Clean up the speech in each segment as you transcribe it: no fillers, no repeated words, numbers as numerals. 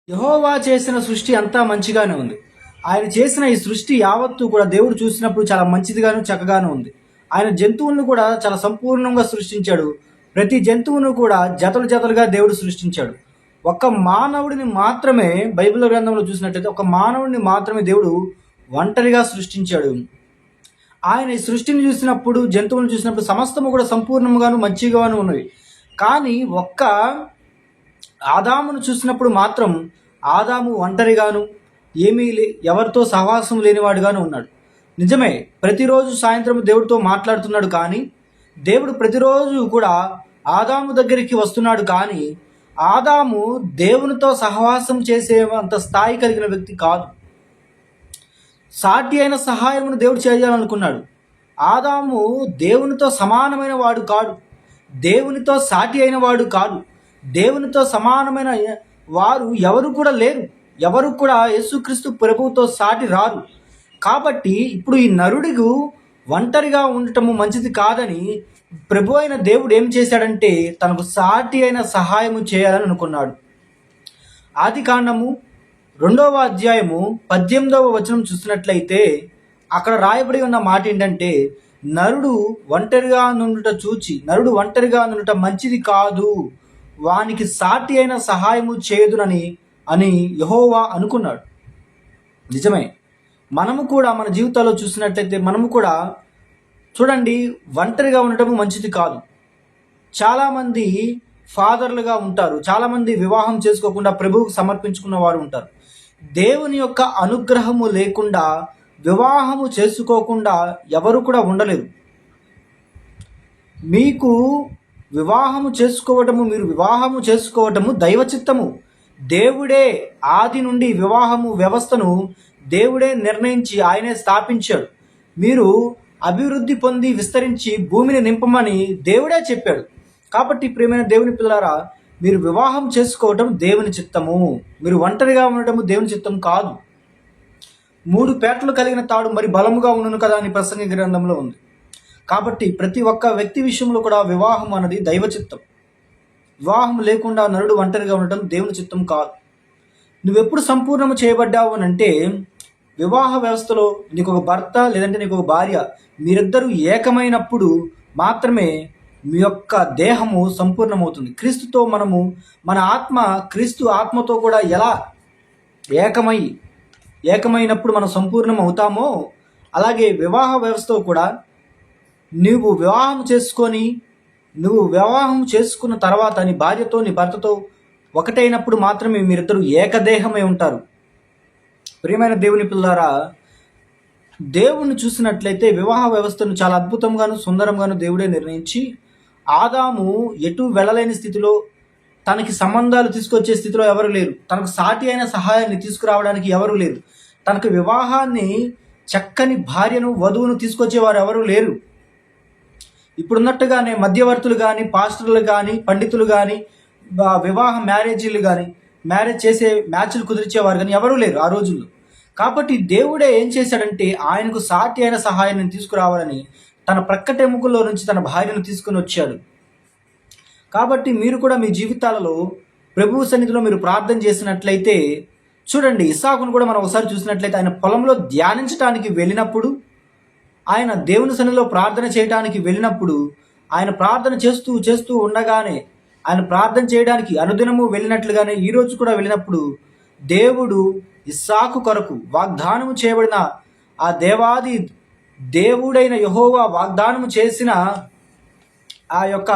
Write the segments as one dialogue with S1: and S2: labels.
S1: యెహోవా చేసిన సృష్టి అంతా మంచిగానే ఉంది. ఆయన చేసిన ఈ సృష్టి యావత్తు కూడా దేవుడు చూసినప్పుడు చాలా మంచిదిగాను, చక్కగాను ఉంది. ఆయన జంతువులను కూడా చాలా సంపూర్ణంగా సృష్టించాడు. ప్రతి జంతువును కూడా జతలు జతలుగా దేవుడు సృష్టించాడు. ఒక్క మానవుడిని మాత్రమే బైబిల్ గ్రంథంలో చూసినట్లయితే ఒక మానవుడిని మాత్రమే దేవుడు ఒంటరిగా సృష్టించాడు. ఆయన ఈ సృష్టిని చూసినప్పుడు, జంతువులను చూసినప్పుడు సమస్తము కూడా సంపూర్ణంగాను, మంచిగాను ఉన్నవి. కానీ ఒక్క ఆదామును చూసినప్పుడు మాత్రం ఆదాము ఒంటరిగాను ఎవరితో సహవాసం లేనివాడుగాను ఉన్నాడు. నిజమే, ప్రతిరోజు సాయంత్రం దేవుడితో మాట్లాడుతున్నాడు, కానీ దేవుడు ప్రతిరోజు కూడా ఆదాము దగ్గరికి వస్తున్నాడు. కానీ ఆదాము దేవునితో సహవాసం చేసేంత స్థాయి కలిగిన వ్యక్తి కాదు. సాటి అయిన సహాయమును దేవుడు చేయాలనుకున్నాడు. ఆదాము దేవునితో సమానమైన వాడు కాడు, దేవునితో సాటి అయిన వాడు కాదు. దేవునితో సమానమైన వారు ఎవరు కూడా లేరు. ఎవరు కూడా యేసుక్రీస్తు ప్రభువుతో సాటి రారు. కాబట్టి ఇప్పుడు ఈ నరుడికి ఒంటరిగా ఉండటము మంచిది కాదని ప్రభు అయిన దేవుడు ఏం చేశాడంటే తనకు సాటి అయిన సహాయము చేయాలని అనుకున్నాడు. ఆది కాండము 2వ అధ్యాయము 18వ వచనం చూసినట్లయితే అక్కడ రాయబడి ఉన్న మాట ఏంటంటే, నరుడు ఒంటరిగా నుండుట మంచిది కాదు, వానికి సాటి అయిన సహాయము చేయదునని యెహోవా అనుకున్నాడు. నిజమే, మనము కూడా మన జీవితాల్లో చూసినట్లయితే మనము కూడా చూడండి, ఒంటరిగా ఉండటము మంచిది కాదు. చాలామంది ఫాదర్లుగా ఉంటారు, చాలామంది వివాహం చేసుకోకుండా ప్రభువుకు సమర్పించుకున్న వారు ఉంటారు. దేవుని యొక్క అనుగ్రహము లేకుండా వివాహము చేసుకోకుండా ఎవరు కూడా ఉండలేరు. మీకు మీరు వివాహము చేసుకోవటము దైవ చిత్తము. దేవుడే ఆది నుండి వివాహము వ్యవస్థను దేవుడే నిర్ణయించి ఆయనే స్థాపించాడు. మీరు అభివృద్ధి పొంది విస్తరించి భూమిని నింపమని దేవుడే చెప్పాడు. కాబట్టి ప్రియమైన దేవుని పిల్లారా, మీరు వివాహం చేసుకోవటం దేవుని చిత్తము. మీరు ఒంటరిగా ఉండటము దేవుని చిత్తం కాదు. 3 పేటలు కలిగిన తాడు మరి బలముగా ఉండును కదా అని ప్రసంగి గ్రంథంలో ఉంది. కాబట్టి ప్రతి ఒక్క వ్యక్తి విషయంలో కూడా వివాహం అన్నది దైవ చిత్తం. వివాహం లేకుండా నరుడు ఒంటరిగా ఉండటం దేవుని చిత్తం కాదు. నువ్వెప్పుడు సంపూర్ణము చేయబడ్డావు అని అంటే, వివాహ వ్యవస్థలో నీకు ఒక భర్త లేదంటే నీకు ఒక భార్య, మీరిద్దరూ ఏకమైనప్పుడు మాత్రమే మీ యొక్క దేహము సంపూర్ణమవుతుంది. క్రీస్తుతో మన ఆత్మ క్రీస్తు ఆత్మతో కూడా ఎలా ఏకమైనప్పుడు మనం సంపూర్ణం అవుతామో, అలాగే వివాహ వ్యవస్థలో కూడా నువ్వు వివాహం చేసుకున్న తర్వాత నీ భార్యతో నీ భర్తతో ఒకటైనప్పుడు మాత్రమే మీరిద్దరూ ఏకదేహమై ఉంటారు. ప్రియమైన దేవుని పిల్లారా, దేవుణ్ణి చూసినట్లయితే వివాహ వ్యవస్థను చాలా అద్భుతంగాను సుందరంగాను దేవుడే నిర్ణయించి, ఆదాము ఎటు వెళ్ళలేని స్థితిలో, తనకి సంబంధాలు తీసుకొచ్చే స్థితిలో ఎవరు లేరు, తనకు సాటి అయిన సహాయాన్ని తీసుకురావడానికి ఎవరు లేరు, తనకు వివాహాన్ని చక్కని భార్యను వధువును తీసుకొచ్చేవారు ఎవరు లేరు. ఇప్పుడున్నట్టుగానే మధ్యవర్తులు కానీ, పాస్టర్లు కానీ, పండితులు కానీ, మ్యారేజ్ చేసే మ్యాచ్లు కుదిర్చేవారు కానీ ఎవరూ లేరు ఆ రోజుల్లో. కాబట్టి దేవుడే ఏం చేశాడంటే ఆయనకు సాటి అయిన సహాయాన్ని తీసుకురావాలని తన ప్రక్కటెముకల్లో నుంచి తన భార్యను తీసుకుని వచ్చాడు. కాబట్టి మీరు కూడా మీ జీవితాలలో ప్రభువు సన్నిధిలో మీరు ప్రార్థన చేసినట్లయితే, చూడండి, ఇస్సాకును కూడా మనం ఒకసారి చూసినట్లయితే ఆయన పొలంలో ధ్యానించడానికి వెళ్ళినప్పుడు, ఆయన దేవుని సన్నిధిలో ప్రార్థన చేయడానికి వెళ్ళినప్పుడు, ఆయన ప్రార్థన చేస్తూ ఉండగానే, ఆయన ప్రార్థన చేయడానికి అనుదినము వెళ్ళినట్లుగానే ఈరోజు కూడా వెళ్ళినప్పుడు, దేవుడు ఇస్సాకు కొరకు వాగ్దానము చేయబడిన ఆ దేవాది దేవుడైన యెహోవా వాగ్దానము చేసిన ఆ యొక్క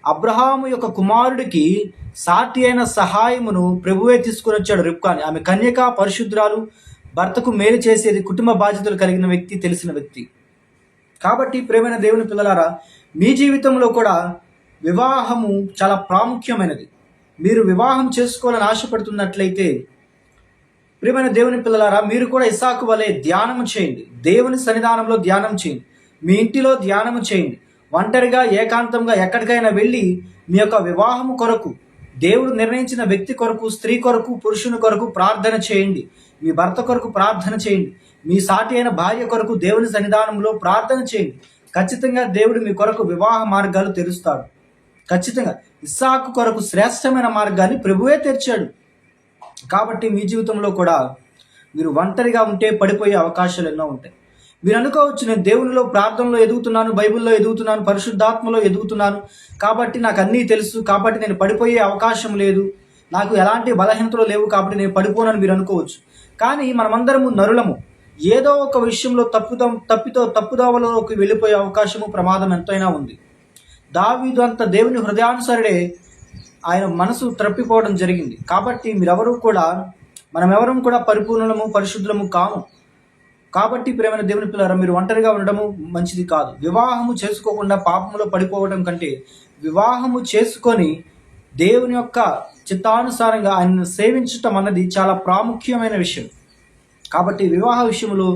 S1: అబ్రహాము యొక్క కుమారుడికి సాటి అయిన సహాయమును ప్రభువే తీసుకుని వచ్చాడు. రిబ్కాని, ఆమె కన్యక, పరిశుద్ధురాలు, భర్తకు మేలు చేసేది, కుటుంబ బాధ్యతలు కలిగిన వ్యక్తి, తెలిసిన వ్యక్తి. కాబట్టి ప్రియమైన దేవుని పిల్లలారా, మీ జీవితంలో కూడా వివాహము చాలా ప్రాముఖ్యమైనది. మీరు వివాహం చేసుకోవాలని ఆశపడుతున్నట్లయితే ప్రియమైన దేవుని పిల్లలారా, మీరు కూడా ఇస్సాకు వలె ధ్యానము చేయండి. దేవుని సన్నిధానంలో ధ్యానం చేయండి, మీ ఇంటిలో ధ్యానము చేయండి. ఒంటరిగా ఏకాంతంగా ఎక్కడికైనా వెళ్ళి మీ యొక్క వివాహము కొరకు, దేవుడు నిర్ణయించిన వ్యక్తి కొరకు, స్త్రీ కొరకు, పురుషుని కొరకు ప్రార్థన చేయండి. మీ భర్త కొరకు ప్రార్థన చేయండి. మీ సాటి అయిన భార్య కొరకు దేవుని సన్నిధానంలో ప్రార్థన చేయండి. ఖచ్చితంగా దేవుడు మీ కొరకు వివాహ మార్గాలు తెరుస్తాడు. ఖచ్చితంగా ఇస్సాకు కొరకు శ్రేష్టమైన మార్గాన్ని ప్రభువే తెరిచాడు. కాబట్టి మీ జీవితంలో కూడా మీరు ఒంటరిగా ఉంటే పడిపోయే అవకాశాలు ఎన్నో ఉంటాయి. మీరు అనుకోవచ్చు, నేను దేవునిలో ప్రార్థనలో ఎదుగుతున్నాను, బైబిల్లో ఎదుగుతున్నాను, పరిశుద్ధాత్మలో ఎదుగుతున్నాను, కాబట్టి నాకు అన్నీ తెలుసు, కాబట్టి నేను పడిపోయే అవకాశం లేదు, నాకు ఎలాంటి బలహీనతలు లేవు, కాబట్టి నేను పడిపోనని మీరు అనుకోవచ్చు. కానీ మనమందరము నరులము. ఏదో ఒక విషయంలో తప్పుదోవలోకి వెళ్ళిపోయే అవకాశము, ప్రమాదం ఎంతైనా ఉంది. దావీదు అంత దేవుని హృదయానుసరుడే ఆయన మనసు త్రప్పిపోవడం జరిగింది. కాబట్టి మనమెవరం కూడా పరిపూర్ణము, పరిశుద్ధులము కాము. కాబట్టి ప్రేమైన దేవుని పిల్లరా, మీరు ఒంటరిగా ఉండడము మంచిది కాదు. వివాహము చేసుకోకుండా పాపములో పడిపోవడం కంటే, వివాహము చేసుకొని దేవుని యొక్క చిత్తానుసారంగా ఆయనను సేవించటం అన్నది చాలా ప్రాముఖ్యమైన విషయం. కాబట్టి వివాహ విషయంలో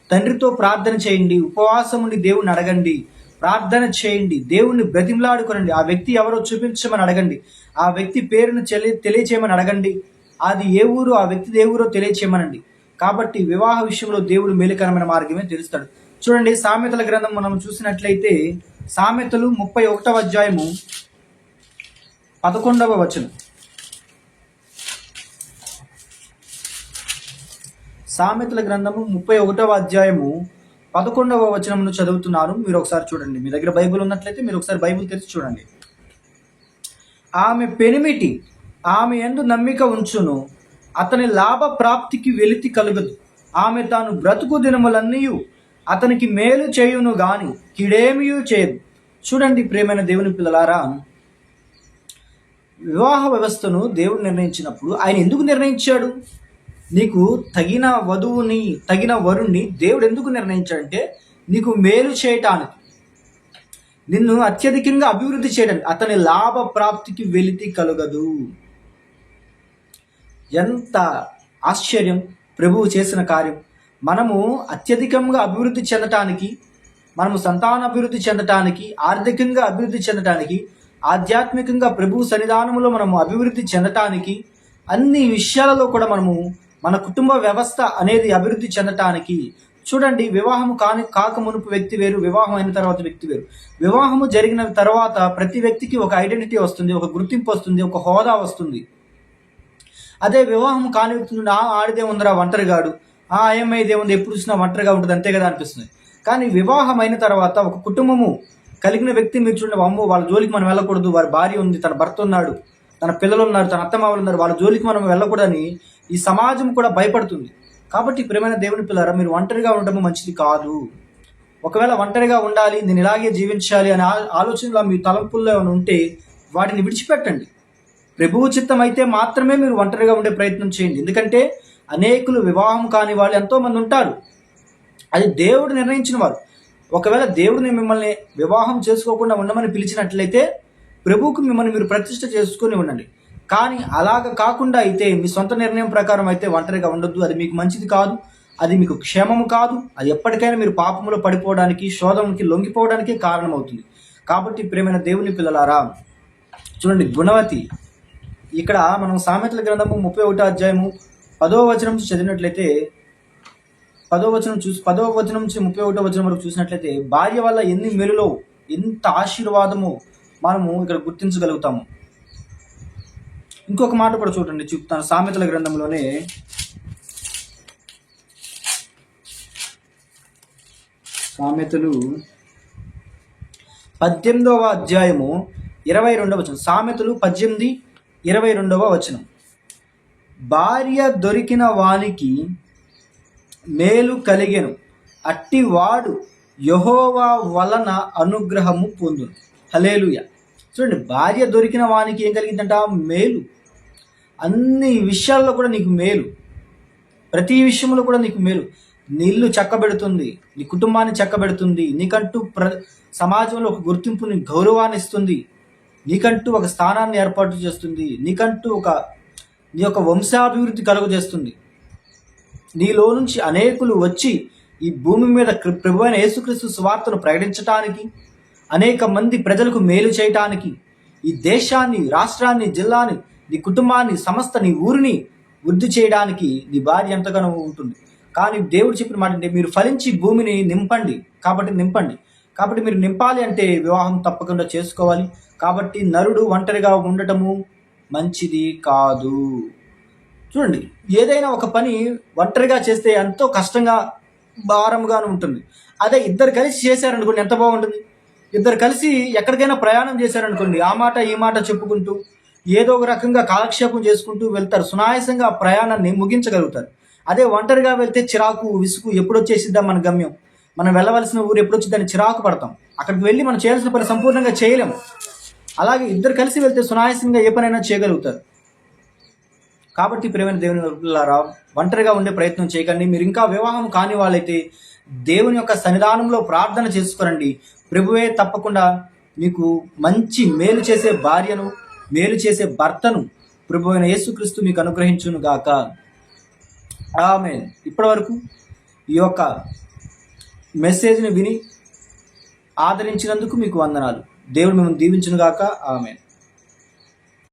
S1: తండ్రితో ప్రార్థన చేయండి, ఉపవాసం ఉండి దేవుణ్ణి అడగండి, ప్రార్థన చేయండి, దేవుణ్ణి బ్రతిమలాడుకోనండి. ఆ వ్యక్తి ఎవరో చూపించమని అడగండి, ఆ వ్యక్తి పేరును తెలియచేయమని అడగండి, అది ఏ ఊరు, ఆ వ్యక్తి ఏ ఊరో తెలియచేయమనండి. కాబట్టి వివాహ విషయంలో దేవుడు మేలుకరమైన మార్గమే తెలుస్తాడు. చూడండి, సామెతల గ్రంథం మనం చూసినట్లయితే సామెతలు 31వ అధ్యాయము 11వ వచనం. సామెతల గ్రంథము 31వ అధ్యాయము 11వ వచనమును చదువుతున్నాను. మీరు ఒకసారి చూడండి. మీ దగ్గర బైబిల్ ఉన్నట్లయితే మీరు ఒకసారి బైబిల్ తెరిచి చూడండి. ఆమె పెనిమిటి ఆమె యందు నమ్మిక ఉంచును, అతని లాభ ప్రాప్తికి వెలితి కలుగదు. ఆమె తాను బ్రతుకు దినములన్నీ అతనికి మేలు చేయును గాని కీడేమియూ చేయదు. చూడండి ప్రేమైన దేవుని పిల్లలారా, వివాహ వ్యవస్థను దేవుడు నిర్ణయించినప్పుడు ఆయన ఎందుకు నిర్ణయించాడు? నీకు తగిన వధువుని, తగిన వరుణ్ణి దేవుడు ఎందుకు నిర్ణయించాడంటే నీకు మేలు చేయటానికి, నిన్ను అత్యధికంగా అభివృద్ధి చేయడానికి. అతని లాభ ప్రాప్తికి వెలితి కలుగదు. ఎంత ఆశ్చర్యం ప్రభువు చేసిన కార్యం! మనము అత్యధికంగా అభివృద్ధి చెందటానికి, మనము సంతాన అభివృద్ధి చెందటానికి, ఆర్థికంగా అభివృద్ధి చెందటానికి, ఆధ్యాత్మికంగా ప్రభువు సన్నిధానంలో మనము అభివృద్ధి చెందటానికి, అన్ని విషయాలలో కూడా మనము మన కుటుంబ వ్యవస్థ అనేది అభివృద్ధి చెందటానికి. చూడండి, వివాహము కాక మునుపు వ్యక్తి వేరు, వివాహం అయిన తర్వాత వ్యక్తి వేరు. వివాహము జరిగిన తర్వాత ప్రతి వ్యక్తికి ఒక ఐడెంటిటీ వస్తుంది, ఒక గుర్తింపు వస్తుంది, ఒక హోదా వస్తుంది. అదే వివాహం కాని వ్యక్తి నుండి ఆడిదే ఉందిరా ఒంటరిగాడు, ఏమైతే ఉంది, ఎప్పుడు చూసినా ఒంటరిగా ఉంటుంది, అంతే కదా అనిపిస్తుంది. కానీ వివాహం అయిన తర్వాత ఒక కుటుంబము కలిగిన వ్యక్తి మీరు చూడండి, అమ్మో వాళ్ళ జోలికి మనం వెళ్ళకూడదు, వారి భార్య ఉంది, తన భర్త ఉన్నాడు, తన పిల్లలు ఉన్నారు, తన అత్తమామలు ఉన్నారు, వాళ్ళ జోలికి మనం వెళ్ళకూడదని ఈ సమాజం కూడా భయపడుతుంది. కాబట్టి ప్రియమైన దేవుని పిల్లరా, మీరు ఒంటరిగా ఉండడం మంచిది కాదు. ఒకవేళ ఒంటరిగా ఉండాలి, నేను ఇలాగే జీవించాలి అనే ఆలోచనలో మీ తలంపుల్లో ఏమైనా ఉంటే వాటిని విడిచిపెట్టండి. ప్రభువు చిత్తం అయితే మాత్రమే మీరు ఒంటరిగా ఉండే ప్రయత్నం చేయండి. ఎందుకంటే అనేకులు వివాహం కాని వాళ్ళు ఎంతోమంది ఉంటారు, అది దేవుడు నిర్ణయించిన వారు. ఒకవేళ దేవుడిని మిమ్మల్ని వివాహం చేసుకోకుండా ఉండమని పిలిచినట్లయితే ప్రభువుకు మిమ్మల్ని మీరు ప్రతిష్ఠ చేసుకొని ఉండండి. కానీ అలాగ కాకుండా అయితే మీ సొంత నిర్ణయం ప్రకారం అయితే ఒంటరిగా ఉండొద్దు. అది మీకు మంచిది కాదు, అది మీకు క్షేమము కాదు. అది ఎప్పటికైనా మీరు పాపములో పడిపోవడానికి, శోధనకి లొంగిపోవడానికి కారణమవుతుంది. కాబట్టి ప్రియమైన దేవుని పిల్లలారా, చూడండి, గుణవతి ఇక్కడ మనం సామెతల గ్రంథము 31వ అధ్యాయము 10వ వచనం నుంచి చదివినట్లయితే, 10వ వచనం నుంచి 31వ వచనం వరకు చూసినట్లయితే భార్య వల్ల ఎన్ని మేలులో, ఎంత ఆశీర్వాదము మనము ఇక్కడ గుర్తించగలుగుతాము. ఇంకొక మాట కూడా చూడండి, చెప్తాను. సామెతల గ్రంథంలోనే సామెతలు 18వ అధ్యాయము 22వ వచనం. సామెతలు 18:22వ వచనం. భార్య దొరికిన వానికి మేలు కలిగెను, అట్టి వాడు యెహోవా వలన అనుగ్రహము పొందును. హల్లెలూయా. చూడండి, భార్య దొరికిన వానికి ఏం కలిగిందంట? మేలు. అన్ని విషయాల్లో కూడా నీకు మేలు, ప్రతి విషయంలో కూడా నీకు మేలు. నీ ఇల్లు చక్కబెడుతుంది, నీ కుటుంబాన్ని చక్కబెడుతుంది, నీకంటూ సమాజంలో ఒక గుర్తింపుని, గౌరవాన్ని ఇస్తుంది, నీకంటూ ఒక స్థానాన్ని ఏర్పాటు చేస్తుంది, నీకంటూ నీ యొక్క వంశాభివృద్ధి కలుగజేస్తుంది. నీలో నుంచి అనేకులు వచ్చి ఈ భూమి మీద ప్రభువైన యేసుక్రీస్తు సువార్తను ప్రకటించటానికి, అనేక మంది ప్రజలకు మేలు చేయటానికి, ఈ దేశాన్ని, రాష్ట్రాన్ని, జిల్లాని, నీ కుటుంబాన్ని, సమస్త నీ ఊరిని వృద్ధి చేయడానికి నీ భార్య ఎంతగానో ఉంటుంది. కానీ దేవుడు చెప్పిన మాట అంటే మీరు ఫలించి భూమిని నింపండి. కాబట్టి మీరు నింపాలి అంటే వివాహం తప్పకుండా చేసుకోవాలి. కాబట్టి నరుడు ఒంటరిగా ఉండటము మంచిది కాదు. చూడండి, ఏదైనా ఒక పని ఒంటరిగా చేస్తే ఎంతో కష్టంగా భారంగాను ఉంటుంది. అదే ఇద్దరు కలిసి చేశారనుకోండి ఎంత బాగుంటుంది. ఇద్దరు కలిసి ఎక్కడికైనా ప్రయాణం చేశారనుకోండి, ఆ మాట ఈ మాట చెప్పుకుంటూ ఏదో ఒక రకంగా కాలక్షేపం చేసుకుంటూ వెళ్తారు. సునాయాసంగా ఆ ప్రయాణాన్ని ముగించగలుగుతారు. అదే ఒంటరిగా వెళ్తే చిరాకు, విసుగు, ఎప్పుడు వచ్చేసిద్దాం మన గమ్యం, మనం వెళ్ళవలసిన ఊరు ఎప్పుడు వచ్చిందని చిరాకు పడతాం. అక్కడికి వెళ్ళి మనం చేయాల్సిన పని సంపూర్ణంగా చేయలేము. అలాగే ఇద్దరు కలిసి వెళ్తే సునాయాసంగా ఏ పనైనా చేయగలుగుతారు. కాబట్టి ప్రియమైన దేవుని వల్ల ఒంటరిగా ఉండే ప్రయత్నం చేయకండి. మీరు ఇంకా వివాహం కాని వాళ్ళైతే దేవుని యొక్క సన్నిధానంలో ప్రార్థన చేసుకోరండి. ప్రభువే తప్పకుండా మీకు మంచి మేలు చేసే భార్యను, మేలు చేసే భర్తను ప్రభు అయిన యేసుక్రీస్తు మీకు అనుగ్రహించును గాక. ఆమేన్. ఇప్పటి వరకు ఈ యొక్క మెసేజ్ని విని ఆదరించినందుకు మీకు వందనాలు. దేవుడు మిమ్మల్ని దీవించును గాక. ఆమేన్.